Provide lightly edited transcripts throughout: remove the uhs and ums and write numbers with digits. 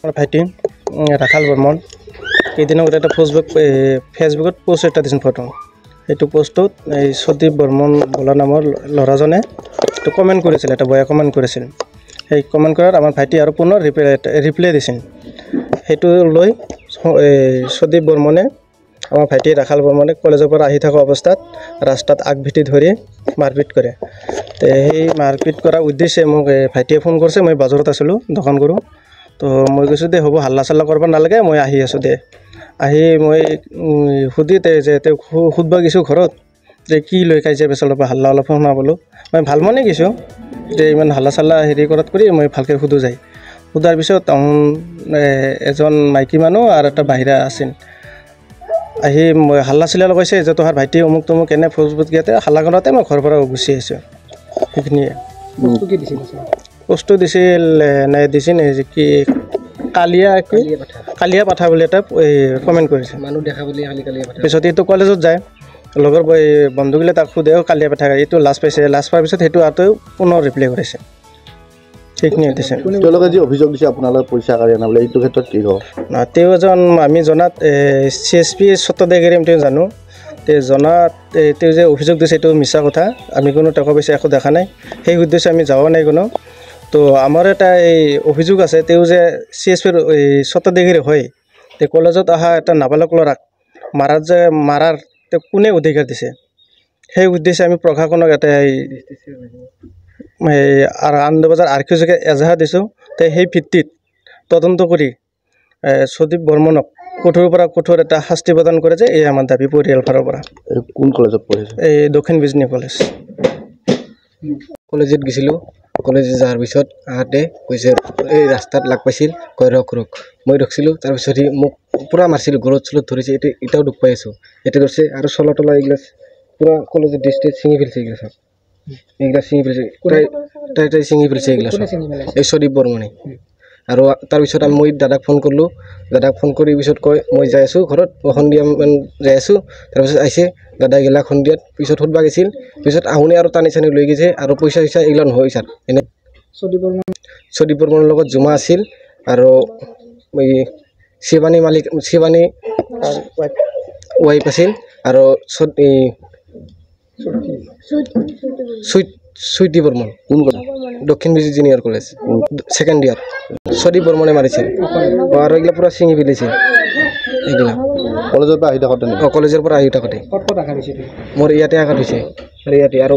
ভাইটি ৰাখাল বৰ্মন কেইদিনৰ আগতে এটা ফেচবুকত পোষ্ট এটা দিছিল ফটো। সেইটো পোষ্টত এই সদীপ বৰ্মন বোলা নামৰ ল'ৰাজনে এইটো কমেণ্ট কৰিছিল, এটা বয়া কমেণ্ট কৰিছিল। সেই কমেণ্ট কৰাত আমাৰ ভাইটি আৰু পুনৰ ৰিপ্লাই দিছিল। সেইটো লৈ সদীপ বৰ্মনে আমাৰ ভাইটি ৰাখাল বৰ্মনে কলেজৰ পৰা আহি থকা অৱস্থাত ৰাস্তাত আগভেটি ধৰি মাৰপিট কৰে। সেই মাৰপিট কৰাৰ উদ্দেশ্যে মোক ভাইটিয়ে ফোন কৰিছে। মই বজাৰত আছিলোঁ, দোকান কৰোঁ। তো মই কৈছোঁ দে হ'ব, হাল্লা চাল্লা কৰিব নালাগে, মই আহি আছোঁ দে। আহি মই সুধি যে তেওঁ সুধিব গৈছোঁ ঘৰত যে কি লৈ কাজিয়া পেচাল অলপ হাল্লা অলপ শুনা পালোঁ। মই ভাল মনে গৈছোঁ যে ইমান হাল্লা চাল্লা হেৰি কৰাত কৰি মই ভালকৈ সোধোঁ যায়। সোধাৰ পিছত এজন মাইকী মানুহ আৰু এটা বাহিৰা আছিল। আহি মই হাল্লা চিল্লা কৈছে যে তোহাৰ ভাইটি অমুক তমুক এনে ফেচবুক ইয়াতে হাল্লা কৰাতে মই ঘৰৰ পৰা গুচি আহিছোঁ। সেইখিনিয়ে বস্তু দিছিল দিছিল কি কালিয়া পাঠা বুলি এটা কমেণ্ট কৰিছে। মানুহ দেখা বুলি পিছত এইটো কলেজত যায়, লগৰ বন্ধুগিলা তাক সোধে কালিয়া পাঠা, এইটো লাজ পাইছে। লাজ পোৱাৰ পিছত সেইটো আৰু পুনৰ ৰিপ্লাই কৰিছে। সেইখিনি দিছে। তেওঁলোকে যি অভিযোগ দিছে আপোনালোকে পইচা কাঢ়ি আনা বোলে, এইটো ক্ষেত্ৰত কি কওঁ? তেওঁ এজন আমি জনাত CSP চট্টদেগিৰি তেওঁ জানো। তেওঁ জনাত তেওঁ যে অভিযোগ দিছে এইটো মিছা কথা। আমি কোনো টকা পইচা একো দেখা নাই, সেই উদ্দেশ্যে আমি যোৱা নাই কোনো। তো আমাৰ এটা এই অভিযোগ আছে, তেওঁ যে CSP চট্টদেগিৰি হয়, তেওঁ কলেজত অহা এটা নাবালক ল'ৰাক মাৰাৰ তেওঁ কোনে অধিকাৰ দিছে, সেই উদ্দেশ্যে আমি প্ৰশাসনক এটা আনন্দবজাৰ আৰক্ষীকে এজাহাৰ দিছোঁ। সেই ভিত্তিত তদন্ত কৰি সদীপ বৰ্মনক কঠোৰৰ পৰা কঠোৰ এটা শাস্তি প্ৰদান কৰে যে এই আমাৰ দাবী পৰিয়াল ফালৰ পৰা। কোন কলেজত পঢ়িছে? এই দক্ষিণ বিজনী কলেজত গৈছিলোঁ। কলেজ যোৱাৰ পিছত আহোঁতে কৈছে এই ৰাস্তাত লাগ পাইছিল, কয় ৰখ মই ৰখিছিলোঁ। তাৰপিছত সি মোক পূৰা মাৰিছিল, গলত চলত ধৰিছে। এতিয়াও দুখ পাই আছোঁ। এতিয়া ধৰিছে আৰু চলা তলা এইগিলা পূৰা কলেজৰ ডিষ্ট্ৰিক্ট ছিঙি ফেলছে। এইগিলা ছিঙি ফেলছে, তাই ছিঙি ফেলছে এইগিলা। এই সদীপ বৰ্মনে। আৰু তাৰপিছত মই দাদাক ফোন কৰিলোঁ। দাদাক ফোন কৰি পিছত কয় মই যাই আছোঁ ঘৰত, সন্ধিয়া যাই আছোঁ। তাৰপিছত আহিছে দাদা গেলা সন্ধিয়াত, পিছত সুধিব গৈছিল। পিছত আহুনে আৰু টানি চানি লৈ গৈছে আৰু পইচা চইচা এইগিলা নহয় ছাৰ। এনে সদীপ বৰ্মনৰ লগত জমা আছিল আৰু এই শিৱানী ৱাইফ আছিল আৰু চুইটি বৰ্মন। কোন কথা? দক্ষিণ Bijni junior college second year. Sadip বৰ্মনে মাৰিছে আৰু এইগিলা পূৰা ছিঙি পেলাইছে এইগিলা। কলেজৰ পৰা আহি থাকোঁতে? কলেজৰ পৰা আহি থাকোঁতে মোৰ ইয়াতে আঘাত হৈছে আৰু ইয়াতে আৰু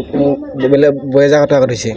বেলেগ বয়া জেগাতো আঘাত হৈছে।